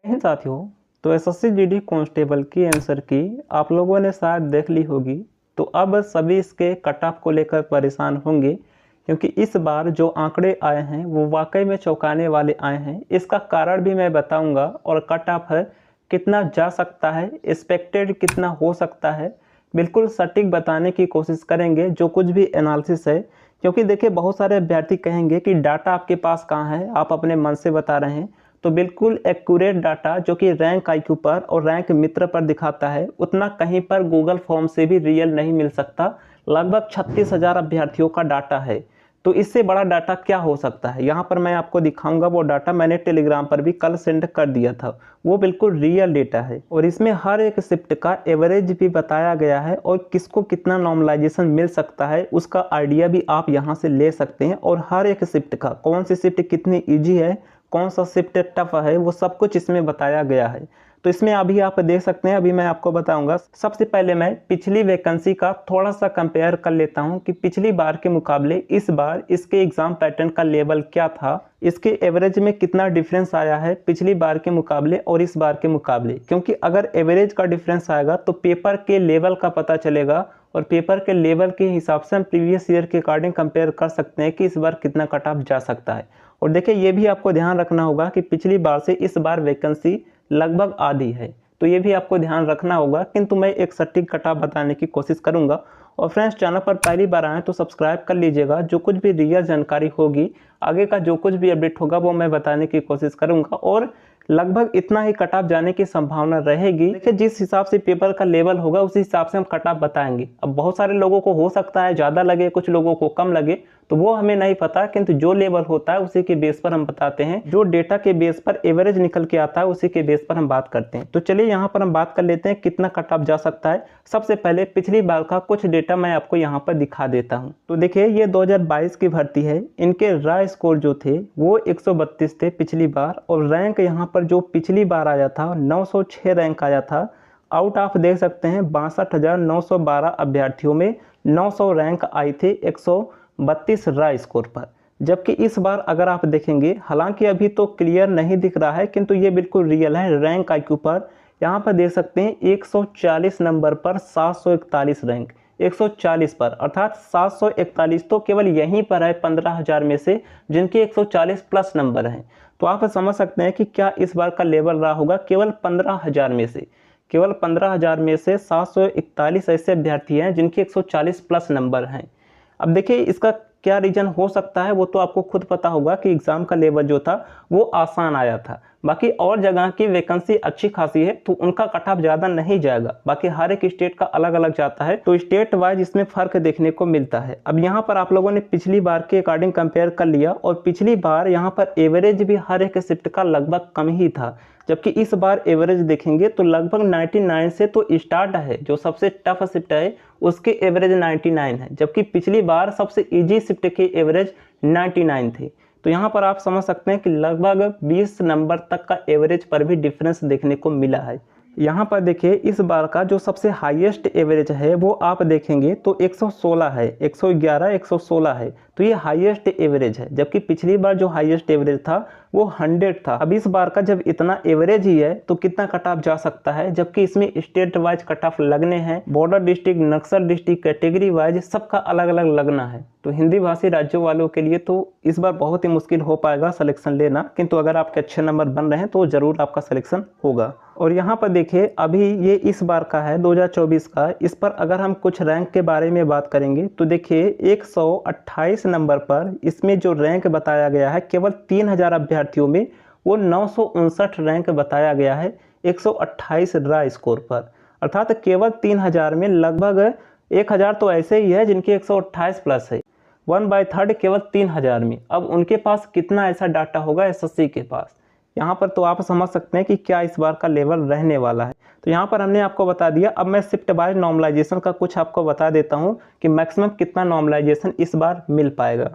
हैं साथियों। तो एसएससी जीडी कांस्टेबल की आंसर की आप लोगों ने शायद देख ली होगी। तो अब सभी इसके कट ऑफ को लेकर परेशान होंगे, क्योंकि इस बार जो आंकड़े आए हैं वो वाकई में चौंकाने वाले आए हैं। इसका कारण भी मैं बताऊंगा और कट ऑफ है कितना जा सकता है, एक्सपेक्टेड कितना हो सकता है, बिल्कुल सटीक बताने की कोशिश करेंगे जो कुछ भी एनालिसिस है। क्योंकि देखिए बहुत सारे अभ्यर्थी कहेंगे कि डाटा आपके पास कहाँ है, आप अपने मन से बता रहे हैं। तो बिल्कुल एक्यूरेट डाटा जो कि रैंक आईक्यू पर और रैंक मित्र पर दिखाता है, उतना कहीं पर गूगल फॉर्म से भी रियल नहीं मिल सकता। लगभग 36,000 अभ्यर्थियों का डाटा है। तो इससे बड़ा डाटा क्या हो सकता है, यहाँ पर मैं आपको दिखाऊंगा। वो डाटा मैंने टेलीग्राम पर भी कल सेंड कर दिया था। वो बिल्कुल रियल डेटा है और इसमें हर एक शिफ्ट का एवरेज भी बताया गया है और किसको कितना नॉर्मलाइजेशन मिल सकता है उसका आइडिया भी आप यहाँ से ले सकते हैं। और हर एक शिफ्ट का कौन सी शिफ्ट कितनी ईजी है, कौन सा शिफ्ट टफ है, वो सब कुछ इसमें बताया गया है। तो इसमें अभी आप देख सकते हैं, अभी मैं आपको बताऊंगा। सबसे पहले मैं पिछली वैकेंसी का थोड़ा सा कंपेयर कर लेता हूं कि पिछली बार के मुकाबले इस बार इसके एग्जाम पैटर्न का लेवल क्या था, इसके एवरेज में कितना डिफरेंस आया है पिछली बार के मुकाबले और इस बार के मुकाबले। क्योंकि अगर एवरेज का डिफरेंस आएगा तो पेपर के लेवल का पता चलेगा और पेपर के लेवल के हिसाब से हम प्रीवियस ईयर के अकॉर्डिंग कंपेयर कर सकते हैं कि इस बार कितना कट ऑफ जा सकता है। और देखिए ये भी आपको ध्यान रखना होगा कि पिछली बार से इस बार वैकेंसी लगभग आधी है, तो ये भी आपको ध्यान रखना होगा। किंतु मैं एक सटीक कट ऑफ बताने की कोशिश करूंगा। और फ्रेंड्स, चैनल पर पहली बार आए तो सब्सक्राइब कर लीजिएगा। जो कुछ भी रियल जानकारी होगी, आगे का जो कुछ भी अपडेट होगा वो मैं बताने की कोशिश करूंगा। और लगभग इतना ही कट ऑफ जाने की संभावना रहेगी। देखिए जिस हिसाब से पेपर का लेवल होगा उसी हिसाब से हम कट ऑफ बताएंगे। अब बहुत सारे लोगों को हो सकता है ज़्यादा लगे, कुछ लोगों को कम लगे, तो वो हमें नहीं पता। किंतु जो लेवल होता है उसी के बेस पर हम बताते हैं। जो डेटा के बेस पर एवरेज निकल के आता है उसी के बेस पर हम बात करते हैं। तो चलिए यहाँ पर हम बात कर लेते हैं कितना कट ऑफ जा सकता है। सबसे पहले पिछली बार का कुछ डेटा मैं आपको यहाँ पर दिखा देता हूँ। तो देखिए ये 2022 की भर्ती है। इनके रॉ स्कोर जो थे वो 132 थे पिछली बार, और रैंक यहाँ पर जो पिछली बार आया था 906 रैंक आया था। आउट ऑफ देख सकते हैं 62,912 अभ्यर्थियों में 900 रैंक आई थी 132 रॉ स्कोर पर। जबकि इस बार अगर आप देखेंगे, हालांकि अभी तो क्लियर नहीं दिख रहा है किंतु ये बिल्कुल रियल है। रैंक आईक्यू पर यहाँ पर देख सकते हैं 140 नंबर पर 741 रैंक, 140 पर, अर्थात 741 तो केवल यहीं पर है 15,000 में से जिनके 140 प्लस नंबर हैं। तो आप समझ सकते हैं कि क्या इस बार का लेवल रहा होगा। केवल 15,000 में से, केवल 15,000 में से 741 ऐसे अभ्यर्थी हैं जिनके 140 प्लस नंबर हैं। अब देखिए इसका क्या रीजन हो सकता है वो तो आपको खुद पता होगा कि एग्जाम का लेवल जो था वो आसान आया था। बाकी और जगह की वैकेंसी अच्छी खासी है तो उनका कट ऑफ ज़्यादा नहीं जाएगा। बाकी हर एक स्टेट का अलग अलग जाता है, तो स्टेट वाइज इसमें फ़र्क देखने को मिलता है। अब यहाँ पर आप लोगों ने पिछली बार के अकॉर्डिंग कंपेयर कर लिया, और पिछली बार यहाँ पर एवरेज भी हर एक शिफ्ट का लगभग कम ही था। जबकि इस बार एवरेज देखेंगे तो लगभग 99 से तो स्टार्ट है। जो सबसे टफ शिफ्ट है उसके एवरेज 99 है, जबकि पिछली बार सबसे इजी शिफ्ट के एवरेज 99 थे। तो यहाँ पर आप समझ सकते हैं कि लगभग 20 नंबर तक का एवरेज पर भी डिफरेंस देखने को मिला है। यहाँ पर देखिए इस बार का जो सबसे हाईएस्ट एवरेज है वो आप देखेंगे तो 116 है, 111, 116 है। तो ये हाईएस्ट एवरेज है, जबकि पिछली बार जो हाईएस्ट एवरेज था वो 100 था। अब इस बार का जब इतना एवरेज ही है तो कितना कट ऑफ जा सकता है, जबकि इसमें स्टेट वाइज कट ऑफ लगने हैं। बॉर्डर डिस्ट्रिक्ट, नक्सल डिस्ट्रिक्ट, कैटेगरी वाइज सबका अलग अलग लगना है। तो हिंदी भाषी राज्यों वालों के लिए तो इस बार बहुत ही मुश्किल हो पाएगा सिलेक्शन लेना। किंतु अगर आपके अच्छे नंबर बन रहे हैं तो जरूर आपका सिलेक्शन होगा। और यहाँ पर देखिए अभी ये इस बार का है 2024 का। इस पर अगर हम कुछ रैंक के बारे में बात करेंगे तो देखिए 128 नंबर पर इसमें जो रैंक बताया गया है केवल 3,000 अभ्यर्थियों में वो 959 रैंक बताया गया है 128 रॉ स्कोर पर। अर्थात केवल 3,000 में लगभग 1,000 तो ऐसे ही है जिनके 128 प्लस है। 1/3 केवल 3,000 में। अब उनके पास कितना ऐसा डाटा होगा एसएससी के पास, यहाँ पर तो आप समझ सकते हैं कि क्या इस बार का लेवल रहने वाला है। तो यहाँ पर हमने आपको बता दिया। अब मैं शिफ्ट वाइज नॉर्मलाइजेशन का कुछ आपको बता देता हूँ कि मैक्सिमम कितना नॉर्मलाइजेशन इस बार मिल पाएगा।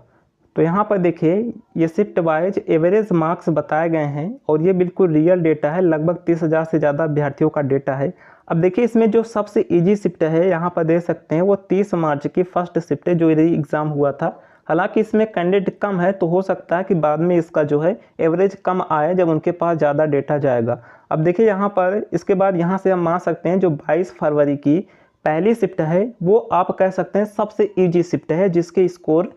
तो यहाँ पर देखिए ये शिफ्ट वाइज एवरेज मार्क्स बताए गए हैं और ये बिल्कुल रियल डेटा है। लगभग 30,000 से ज़्यादा अभ्यर्थियों का डेटा है। अब देखिए इसमें जो सबसे इजी शिफ्ट है यहाँ पर देख सकते हैं वो 30 मार्च की फर्स्ट शिफ्ट है जो एग्ज़ाम हुआ था। हालांकि इसमें कैंडिडेट कम है तो हो सकता है कि बाद में इसका जो है एवरेज कम आए जब उनके पास ज़्यादा डेटा जाएगा। अब देखिए यहाँ पर इसके बाद यहाँ से हम मान सकते हैं जो 22 फरवरी की पहली शिफ्ट है वो आप कह सकते हैं सबसे ईजी शिफ्ट है, जिसके स्कोर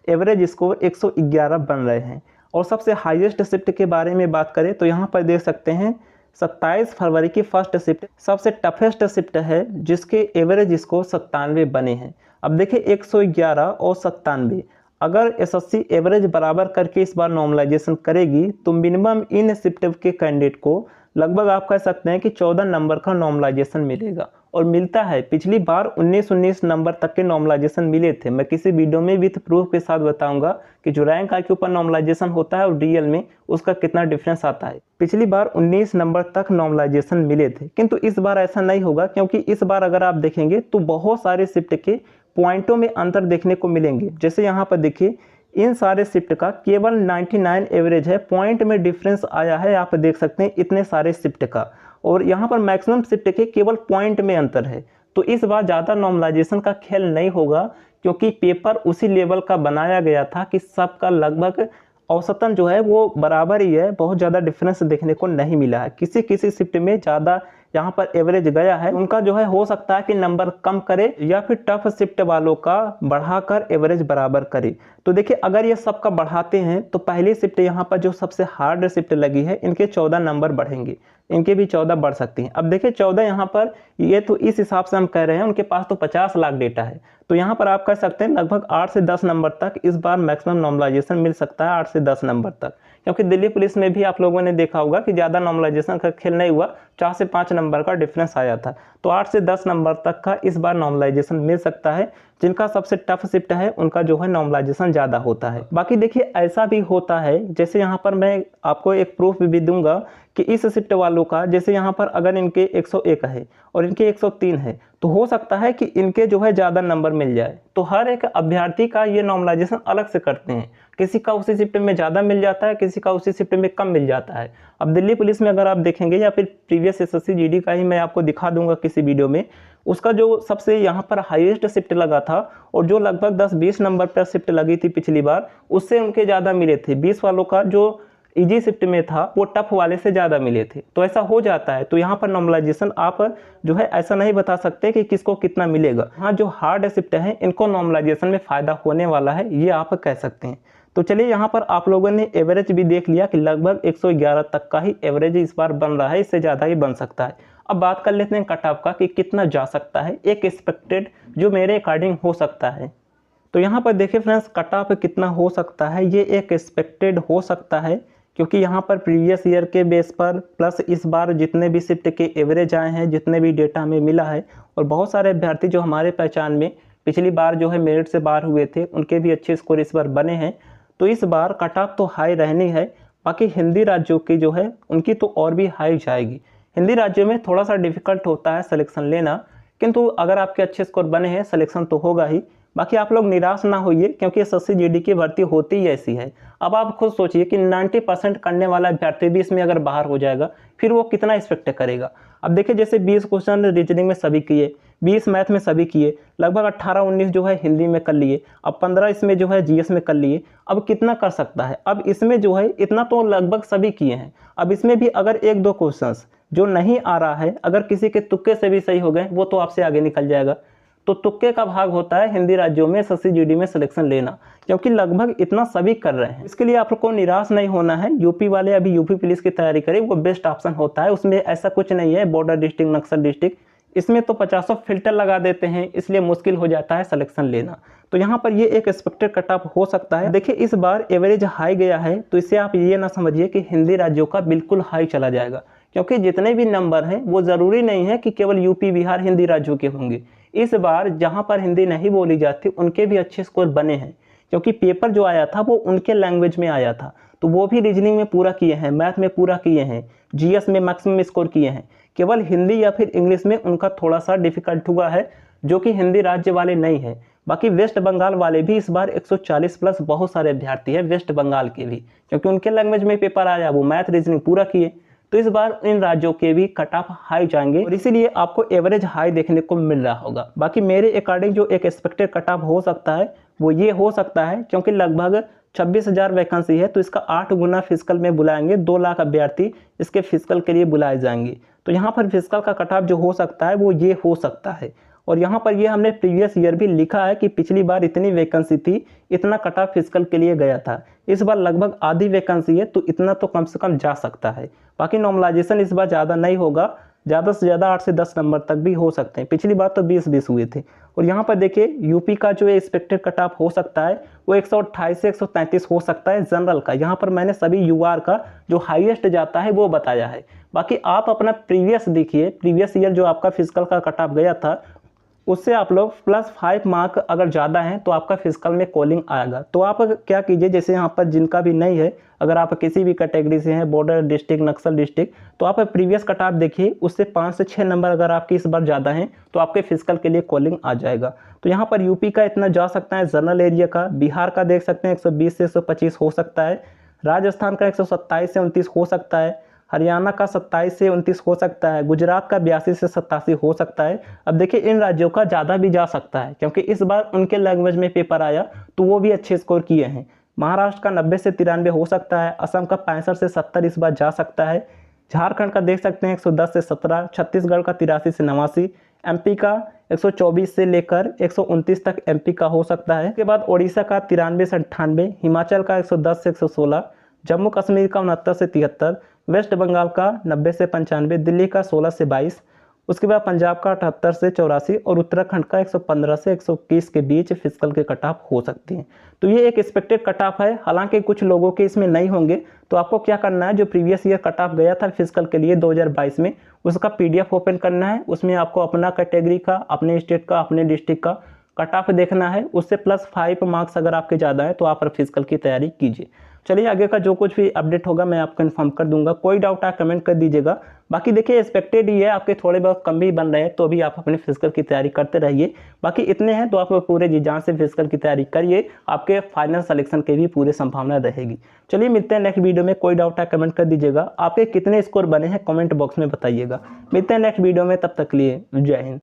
एवरेज स्कोर 111 बन रहे हैं। और सबसे हाईएस्ट शिफ्ट के बारे में बात करें तो यहाँ पर देख सकते हैं 27 फरवरी की फर्स्ट शिफ्ट सबसे टफेस्ट शिफ्ट है, जिसके एवरेज स्कोर 97 बने हैं। अब देखिए 111 और 97, अगर एसएससी एवरेज बराबर करके इस बार नॉर्मलाइजेशन करेगी तो मिनिमम इन शिफ्ट के कैंडिडेट को लगभग आप कह सकते हैं कि 14 नंबर का नॉर्मलाइजेशन मिलेगा, और मिलता है। पिछली बार 19 नंबर तक के नॉर्मलाइजेशन मिले थे। मैं किसी वीडियो में विथ प्रूफ के साथ बताऊंगा कि जो रैंक आई के ऊपर नॉर्मलाइजेशन होता है और डीएल में उसका कितना डिफरेंस आता है। पिछली बार 19 नंबर तक नॉर्मलाइजेशन मिले थे, किंतु इस बार ऐसा नहीं होगा, क्योंकि इस बार अगर आप देखेंगे तो बहुत सारे शिफ्ट के पॉइंटों में अंतर देखने को मिलेंगे। जैसे यहाँ पर देखिए इन सारे शिफ्ट का केवल 99 एवरेज है, पॉइंट में डिफरेंस आया है, आप देख सकते हैं इतने सारे शिफ्ट का। और यहाँ पर मैक्सिमम शिफ्ट के केवल पॉइंट में अंतर है। तो इस बार ज़्यादा नॉर्मलाइजेशन का खेल नहीं होगा, क्योंकि पेपर उसी लेवल का बनाया गया था कि सबका लगभग औसतन जो है वो बराबर ही है, बहुत ज़्यादा डिफरेंस देखने को नहीं मिला है। किसी किसी शिफ्ट में ज़्यादा यहाँ पर एवरेज गया है, उनका जो है हो सकता है कि नंबर कम करे या फिर टफ शिफ्ट वालों का बढ़ाकर एवरेज बराबर करे। तो देखिए अगर ये सबका बढ़ाते हैं तो पहली शिफ्ट यहाँ पर जो सबसे हार्ड शिफ्ट लगी है इनके 14 नंबर बढ़ेंगे, इनके भी 14 बढ़ सकती हैं। अब देखिए 14 यहाँ पर ये तो इस हिसाब से हम कह रहे हैं, उनके पास तो 50 लाख डेटा है, तो यहाँ पर आप कह सकते हैं लगभग 8 से 10 नंबर तक इस बार मैक्सिमम नॉर्मलाइजेशन मिल सकता है, 8 से 10 नंबर तक। क्योंकि दिल्ली पुलिस में भी आप लोगों ने देखा होगा कि ज़्यादा नॉर्मलाइजेशन का खेल नहीं हुआ, 4 से 5 नंबर का डिफरेंस आया था। तो 8 से 10 नंबर तक का इस बार नॉर्मलाइजेशन मिल सकता है। जिनका सबसे टफ शिफ्ट है उनका जो है नॉर्मलाइजेशन ज़्यादा होता है। बाकी देखिए ऐसा भी होता है, जैसे यहाँ पर मैं आपको एक प्रूफ भी दूंगा कि इस शिफ्ट वालों का, जैसे यहाँ पर अगर इनके 101 है और इनके 103 है, तो हो सकता है कि इनके जो है ज़्यादा नंबर मिल जाए। तो हर एक अभ्यर्थी का ये नॉर्मलाइजेशन अलग से करते हैं, किसी का उसी शिफ्ट में ज़्यादा मिल जाता है, किसी का उसी शिफ्ट में कम मिल जाता है। अब दिल्ली पुलिस में अगर आप देखेंगे या फिर प्रीवियस एसएससी जीडी का ही मैं आपको दिखा दूंगा किसी वीडियो में, उसका जो सबसे यहाँ पर हाईएस्ट शिफ्ट लगा था और जो लगभग 10-20 नंबर पर शिफ्ट लगी थी पिछली बार, उससे उनके ज़्यादा मिले थे। 20 वालों का जो इजी शिफ्ट में था वो टफ वाले से ज़्यादा मिले थे। तो ऐसा हो जाता है। तो यहाँ पर नॉर्मलाइजेशन आप जो है ऐसा नहीं बता सकते कि किसको कितना मिलेगा। हाँ, जो हार्ड शिफ्ट हैं इनको नॉर्मलाइजेशन में फ़ायदा होने वाला है, ये आप कह सकते हैं। तो चलिए यहाँ पर आप लोगों ने एवरेज भी देख लिया कि लगभग 111 तक का ही एवरेज इस बार बन रहा है, इससे ज़्यादा ही बन सकता है। अब बात कर लेते हैं कट ऑफ का कि कितना जा सकता है, एक एक्सपेक्टेड जो मेरे अकॉर्डिंग हो सकता है। तो यहाँ पर देखिए फ्रेंड्स, कट ऑफ कितना हो सकता है, ये एक एक्सपेक्टेड हो सकता है, क्योंकि यहाँ पर प्रीवियस ईयर के बेस पर प्लस इस बार जितने भी शिफ्ट के एवरेज आए हैं, जितने भी डेटा हमें मिला है, और बहुत सारे अभ्यर्थी जो हमारे पहचान में पिछली बार जो है मेरिट से बाहर हुए थे, उनके भी अच्छे स्कोर इस बार बने हैं। तो इस बार कट ऑफ तो हाई रहनी है। बाकी हिंदी राज्यों की जो है उनकी तो और भी हाई जाएगी। हिंदी राज्यों में थोड़ा सा डिफिकल्ट होता है सिलेक्शन लेना, किंतु अगर आपके अच्छे स्कोर बने हैं सिलेक्शन तो होगा ही। बाकी आप लोग निराश ना होइए, क्योंकि एसएससी जीडी की भर्ती होती ही ऐसी है। अब आप खुद सोचिए कि 90% करने वाला अभ्यर्थी भी इसमें अगर बाहर हो जाएगा, फिर वो कितना एक्सपेक्ट करेगा। अब देखिए जैसे 20 क्वेश्चन रीजनिंग में सभी किए, 20 मैथ में सभी किए, लगभग 18-19 जो है हिंदी में कर लिए, अब 15 इसमें जो है जीएस में कर लिए। अब कितना कर सकता है, अब इसमें जो है इतना तो लगभग सभी किए हैं। अब इसमें भी अगर 1-2 क्वेश्चंस जो नहीं आ रहा है, अगर किसी के तुक्के से भी सही हो गए, वो तो आपसे आगे निकल जाएगा। तो तुक्के का भाग होता है हिंदी राज्यों में एसएससी जीडी में सिलेक्शन लेना, क्योंकि लगभग इतना सभी कर रहे हैं। इसके लिए आप लोग को निराश नहीं होना है। यूपी वाले अभी यूपी पुलिस की तैयारी करें, वो बेस्ट ऑप्शन होता है। उसमें ऐसा कुछ नहीं है बॉर्डर डिस्ट्रिक्ट, नक्सल डिस्ट्रिक्ट, इसमें तो 50 फिल्टर लगा देते हैं, इसलिए मुश्किल हो जाता है सिलेक्शन लेना। तो यहाँ पर ये एक एक्सपेक्टेड कट ऑफ हो सकता है। देखिए इस बार एवरेज हाई गया है, तो इससे आप ये ना समझिए कि हिंदी राज्यों का बिल्कुल हाई चला जाएगा, क्योंकि जितने भी नंबर हैं वो ज़रूरी नहीं है कि केवल यूपी बिहार हिंदी राज्यों के होंगे। इस बार जहाँ पर हिंदी नहीं बोली जाती उनके भी अच्छे स्कोर बने हैं, क्योंकि पेपर जो आया था वो उनके लैंग्वेज में आया था, तो वो भी रीजनिंग में पूरा किए हैं, मैथ में पूरा किए हैं, जीएस में मैक्सिमम स्कोर किए हैं। केवल हिंदी या फिर इंग्लिश में उनका थोड़ा सा डिफिकल्ट हुआ है, जो कि हिंदी राज्य वाले नहीं है। बाकी वेस्ट बंगाल वाले भी इस बार 140 प्लस बहुत सारे अभ्यर्थी हैं वेस्ट बंगाल के भी, क्योंकि उनके लैंग्वेज में पेपर आया, वो मैथ रीजनिंग पूरा किए। तो इस बार इन राज्यों के भी कट ऑफ हाई जाएंगे और इसीलिए आपको एवरेज हाई देखने को मिल रहा होगा। बाकी मेरे अकॉर्डिंग जो एक एक्सपेक्टेड कट ऑफ हो सकता है वो ये हो सकता है, क्योंकि लगभग 26,000 वैकेंसी है, तो इसका 8 गुना फिजिकल में बुलाएंगे। 2 लाख अभ्यर्थी इसके फिजिकल के लिए बुलाए जाएंगे। तो यहाँ पर फिजिकल का कट ऑफ जो हो सकता है वो ये हो सकता है। और यहाँ पर ये हमने प्रीवियस ईयर भी लिखा है कि पिछली बार इतनी वैकेंसी थी, इतना कट ऑफ फिजिकल के लिए गया था। इस बार लगभग आधी वैकेंसी है, तो इतना तो कम से कम जा सकता है। बाकी नॉर्मलाइजेशन इस बार ज़्यादा नहीं होगा, ज़्यादा से ज़्यादा 8 से 10 नंबर तक भी हो सकते हैं। पिछली बार तो 20-20 हुए थे। और यहाँ पर देखिए यूपी का जो एक्सपेक्टेड कट ऑफ हो सकता है वो 128 से 133 हो सकता है जनरल का। यहाँ पर मैंने सभी यूआर का जो हाईएस्ट जाता है वो बताया है। बाकी आप अपना प्रीवियस देखिए, प्रीवियस ईयर जो आपका फिजिकल का कट ऑफ गया था उससे आप लोग +5 मार्क अगर ज़्यादा हैं तो आपका फिजिकल में कॉलिंग आएगा। तो आप क्या कीजिए, जैसे यहाँ पर जिनका भी नहीं है, अगर आप किसी भी कैटेगरी से हैं, बॉर्डर डिस्ट्रिक्ट, नक्सल डिस्ट्रिक्ट, तो आप प्रीवियस कट ऑफ देखिए, उससे 5 से 6 नंबर अगर आपके इस बार ज़्यादा हैं तो आपके फिजिकल के लिए कॉलिंग आ जाएगा। तो यहाँ पर यूपी का इतना जा सकता है जनरल एरिया का। बिहार का देख सकते हैं 120 से 125 हो सकता है। राजस्थान का 127 से 29 हो सकता है। हरियाणा का 27 से 29 हो सकता है। गुजरात का 82 से 87 हो सकता है। अब देखिए इन राज्यों का ज़्यादा भी जा सकता है, क्योंकि इस बार उनके लैंग्वेज में पेपर आया तो वो भी अच्छे स्कोर किए हैं। महाराष्ट्र का 90 से 93 हो सकता है। असम का 65 से 70 इस बार जा सकता है। झारखंड का देख सकते हैं 110 से 17। छत्तीसगढ़ का 83 से 89। एमपी का 124 से लेकर 129 तक एमपी का हो सकता है। उसके बाद ओडिशा का 93 से 98। हिमाचल का 110 से 116। जम्मू कश्मीर का 69 से 73। वेस्ट बंगाल का 90 से 95। दिल्ली का 16 से 22। उसके बाद पंजाब का 78 से 84 और उत्तराखंड का 115 से 121 के बीच फिजिकल के कट ऑफ हो सकते हैं। तो ये एक एक्सपेक्टेड कट ऑफ है, हालांकि कुछ लोगों के इसमें नहीं होंगे। तो आपको क्या करना है, जो प्रीवियस ईयर कट ऑफ गया था फिजिकल के लिए 2022 में, उसका पीडीएफ ओपन करना है। उसमें आपको अपना कैटेगरी का, अपने स्टेट का, अपने डिस्ट्रिक्ट का कट ऑफ देखना है। उससे +5 मार्क्स अगर आपके ज़्यादा है तो आप फिजिकल की तैयारी कीजिए। चलिए आगे का जो कुछ भी अपडेट होगा मैं आपको इन्फॉर्म कर दूंगा। कोई डाउट है कमेंट कर दीजिएगा। बाकी देखिए एक्सपेक्टेड ही है, आपके थोड़े बहुत कम भी बन रहे हैं तो भी आप अपने फिजिकल की तैयारी करते रहिए। बाकी इतने हैं तो आप पूरे जी जान से फिजिकल की तैयारी करिए, आपके फाइनल सिलेक्शन की भी पूरी संभावना रहेगी। चलिए मिलते हैं नेक्स्ट वीडियो में। कोई डाउट है कमेंट कर दीजिएगा। आपके कितने स्कोर बने हैं कमेंट बॉक्स में बताइएगा। मिलते हैं नेक्स्ट वीडियो में, तब तक के लिए जय हिंद।